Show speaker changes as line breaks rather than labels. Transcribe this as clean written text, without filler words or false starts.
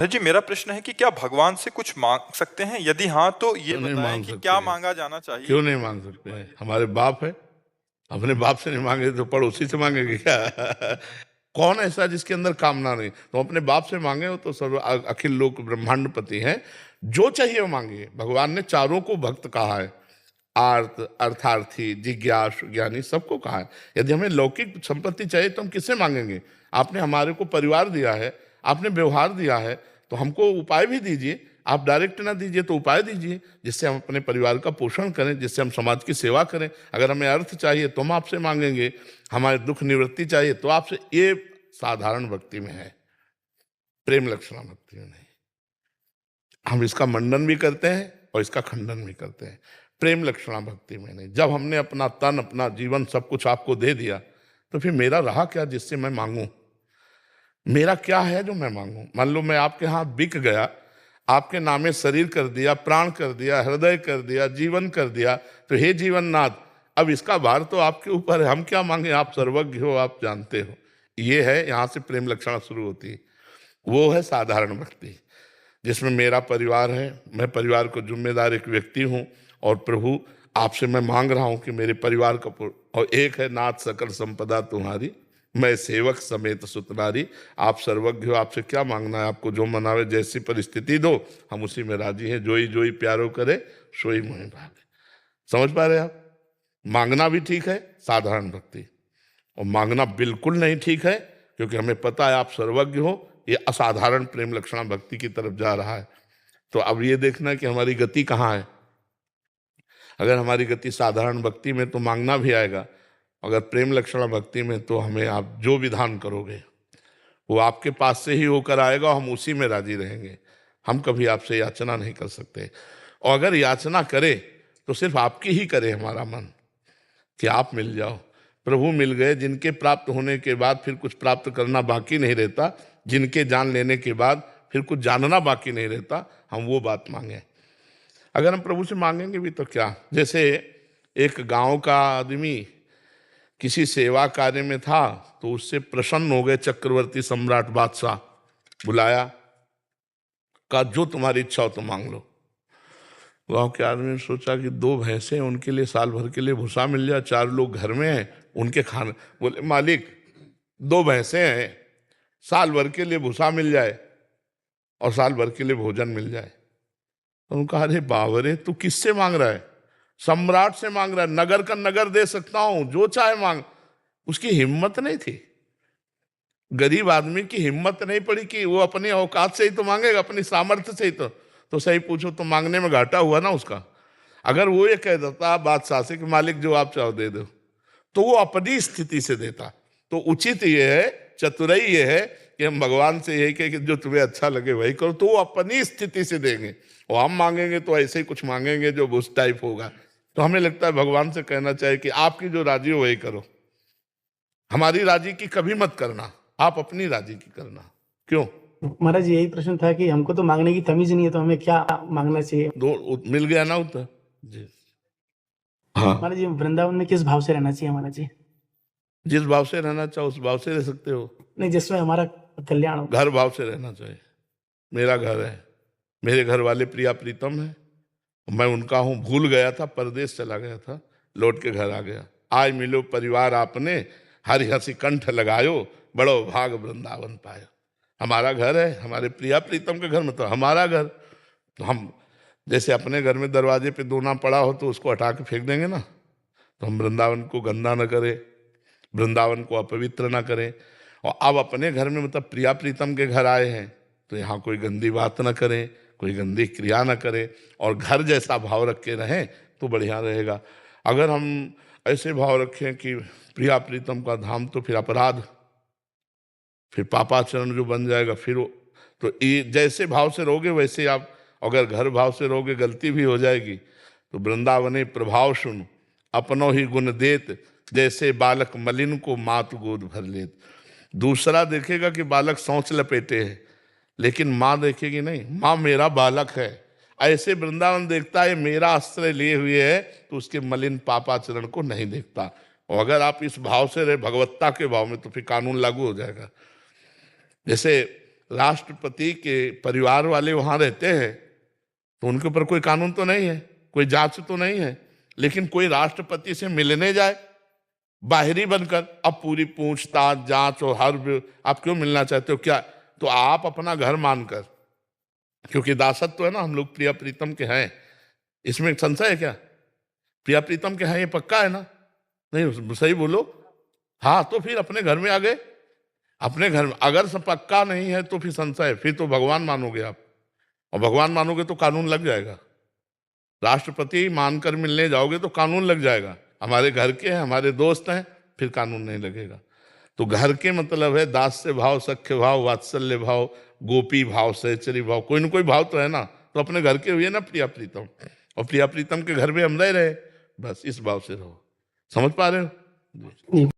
जी, मेरा प्रश्न है कि क्या भगवान से कुछ मांग सकते हैं? यदि हाँ, तो ये
क्यों नहीं
बताएं
मांग
कि
सकते
क्या
हैं?
मांगा जाना चाहिए?
क्यों नहीं मांग सकते हैं? हमारे बाप है, अपने बाप से नहीं मांगे तो पड़ोसी से मांगेंगे क्या? कौन ऐसा जिसके अंदर कामना नहीं? तो अपने बाप से मांगे हो तो सर्व अखिल लोक ब्रह्मांडपति हैं, जो चाहिए वो मांगिए। भगवान ने चारों को भक्त कहा है, आर्त, अर्थार्थी, जिज्ञासु, ज्ञानी, सबको कहा है। यदि हमें लौकिक संपत्ति चाहिए तो हम किससे मांगेंगे? आपने हमारे को परिवार दिया है, आपने व्यवहार दिया है, तो हमको उपाय भी दीजिए। आप डायरेक्ट ना दीजिए तो उपाय दीजिए, जिससे हम अपने परिवार का पोषण करें, जिससे हम समाज की सेवा करें। अगर हमें अर्थ चाहिए तो हम आपसे मांगेंगे, हमारे दुख निवृत्ति चाहिए तो आपसे। ये साधारण भक्ति में है, प्रेम लक्षणा भक्ति में नहीं। हम इसका मंडन भी करते हैं और इसका खंडन भी करते हैं, प्रेम लक्षणा भक्ति में नहीं। जब हमने अपना तन, अपना जीवन, सब कुछ आपको दे दिया, तो फिर मेरा रहा क्या जिससे मैं मांगूं? मेरा क्या है जो मैं मांगूं? मान लो मैं आपके हाथ बिक गया, आपके नामे शरीर कर दिया, प्राण कर दिया, हृदय कर दिया, जीवन कर दिया, तो हे जीवननाथ, अब इसका भार तो आपके ऊपर है, हम क्या मांगे? आप सर्वज्ञ हो, आप जानते हो। ये है, यहां से प्रेम लक्षणा शुरू होती है। वो है साधारण भक्ति, जिसमें मेरा परिवार है, मैं परिवार को जिम्मेदार एक व्यक्ति हूँ, और प्रभु आपसे मैं मांग रहा हूँ कि मेरे परिवार का और एक है, नाथ सकल संपदा तुम्हारी, मैं सेवक समेत सुतनारी। आप सर्वज्ञ हो, आपसे क्या मांगना है? आपको जो मनावे, जैसी परिस्थिति दो, हम उसी में राजी हैं। जोई जोई प्यारो करे, सोई मोहि भागे। समझ पा रहे हैं आप? मांगना भी ठीक है, साधारण भक्ति, और मांगना बिल्कुल नहीं ठीक है, क्योंकि हमें पता है आप सर्वज्ञ हो। ये असाधारण प्रेम लक्षणा भक्ति की तरफ जा रहा है। तो अब ये देखना कि हमारी गति कहाँ है। अगर हमारी गति साधारण भक्ति में तो मांगना भी आएगा, अगर प्रेम लक्षणा भक्ति में तो हमें आप जो विधान करोगे वो आपके पास से ही होकर आएगा, हम उसी में राजी रहेंगे। हम कभी आपसे याचना नहीं कर सकते, और अगर याचना करे तो सिर्फ आपकी ही करे हमारा मन, कि आप मिल जाओ। प्रभु मिल गए, जिनके प्राप्त होने के बाद फिर कुछ प्राप्त करना बाकी नहीं रहता, जिनके जान लेने के बाद फिर कुछ जानना बाकी नहीं रहता, हम वो बात मांगे। अगर हम प्रभु से मांगेंगे भी तो क्या, जैसे एक गांव का आदमी किसी सेवा कार्य में था, तो उससे प्रसन्न हो गए चक्रवर्ती सम्राट बादशाह, बुलाया, कहा जो तुम्हारी इच्छा हो तो मांग लो। गांव के आदमी ने सोचा कि दो भैंसे हैं, उनके लिए साल भर के लिए भूसा मिल जाए, चार लोग घर में हैं, उनके खाने। बोले मालिक, दो भैंसे हैं, साल भर के लिए भूसा मिल जाए और साल भर के लिए भोजन मिल जाए। तो उन्होंने कहा, अरे बावरे, तू किससे मांग रहा है? सम्राट से मांग रहा है, नगर का नगर दे सकता हूं, जो चाहे मांग। उसकी हिम्मत नहीं थी, गरीब आदमी की हिम्मत नहीं पड़ी कि वो अपनी औकात से ही तो मांगेगा, अपनी सामर्थ्य से ही तो सही पूछो तो मांगने में घाटा हुआ ना उसका। अगर वो ये कह देता बादशाह से कि मालिक जो आप चाहो दे दो, तो वो अपनी स्थिति से देता। तो उचित ये है, चतुराई ये है कि हम भगवान से यही कहें कि जो तुम्हें अच्छा लगे वही करो, तो वो अपनी स्थिति से देंगे। और हम मांगेंगे तो ऐसे ही कुछ मांगेंगे जो उस टाइप होगा। तो हमें लगता है भगवान से कहना चाहिए कि आपकी जो राजी हो वही करो, हमारी राजी की कभी मत करना, आप अपनी राजी की करना। क्यों?
महाराज यही प्रश्न था कि हमको तो मांगने की तमीज नहीं है, तो हमें क्या मांगना चाहिए?
दो मिल गया ना उत्तर जी। हाँ,
महाराज जी, वृंदावन में किस भाव से रहना चाहिए महाराज जी?
जिस भाव से रहना चाहो उस भाव से रह सकते हो।
नहीं, जिसमें हमारा कल्याण हो।
घर भाव से रहना चाहिए। मेरा घर है, मेरे घर वाले प्रिया प्रीतम है, मैं उनका हूं। भूल गया था, परदेश चला गया था, लौट के घर आ गया। आज मिलो परिवार आपने, हरि हंसी कंठ लगायो, बड़ो भाग वृंदावन पायो। हमारा घर है, हमारे प्रिया प्रीतम के घर में तो हमारा घर। तो हम जैसे अपने घर में दरवाजे पे दोना पड़ा हो तो उसको हटा के फेंक देंगे ना, तो हम वृंदावन को गंदा न करें, वृंदावन को अपवित्र ना करें। और अब अपने घर में मतलब प्रिया प्रीतम के घर आए हैं, तो यहाँ कोई गंदी बात ना करें, कोई गंदी क्रिया ना करें, और घर जैसा भाव रख के रहें तो बढ़िया रहेगा। अगर हम ऐसे भाव रखें कि प्रिया प्रीतम का धाम, तो फिर अपराध, फिर पापाचरण जो बन जाएगा। फिर तो ये जैसे भाव से रहोगे वैसे आप, अगर घर भाव से रहोगे गलती भी हो जाएगी। तो वृंदावने प्रभाव सुन, अपनों ही गुण देत, जैसे बालक मलिन को मात गोद भर लेत। दूसरा देखेगा कि बालक शौच लपेटे है, लेकिन माँ देखेगी नहीं, माँ मेरा बालक है। ऐसे वृंदावन देखता है मेरा आश्रय लिए हुए है, तो उसके मलिन पापाचरण को नहीं देखता। और अगर आप इस भाव से रहे, भगवत्ता के भाव में, तो फिर कानून लागू हो जाएगा। जैसे राष्ट्रपति के परिवार वाले वहां रहते हैं तो उनके ऊपर कोई कानून तो नहीं है, कोई जांच तो नहीं है, लेकिन कोई राष्ट्रपति से मिलने जाए बाहरी बनकर, अब पूरी पूछताछ जांच और हर आप क्यों मिलना चाहते हो क्या? तो आप अपना घर मानकर, क्योंकि दासत्व तो है ना, हम लोग प्रिया प्रीतम के हैं, इसमें संशय है क्या? प्रिया प्रीतम के हैं ये पक्का है ना? नहीं सही बोलो। हाँ, तो फिर अपने घर में आ गए, अपने घर में। अगर सब पक्का नहीं है तो फिर संशय है, फिर तो भगवान मानोगे आप, और भगवान मानोगे तो कानून लग जाएगा। राष्ट्रपति मानकर मिलने जाओगे तो कानून लग जाएगा। हमारे घर के हैं, हमारे दोस्त हैं, फिर कानून नहीं लगेगा। तो घर के मतलब है दास्य भाव, सख्य भाव, वात्सल्य भाव, गोपी भाव, सहचरी भाव, कोई ना कोई भाव तो है ना। तो अपने घर के हुए ना प्रिया प्रीतम, और प्रिया प्रीतम के घर में हम रह रहे, बस इस भाव से रहो। समझ पा रहे हो?
जी।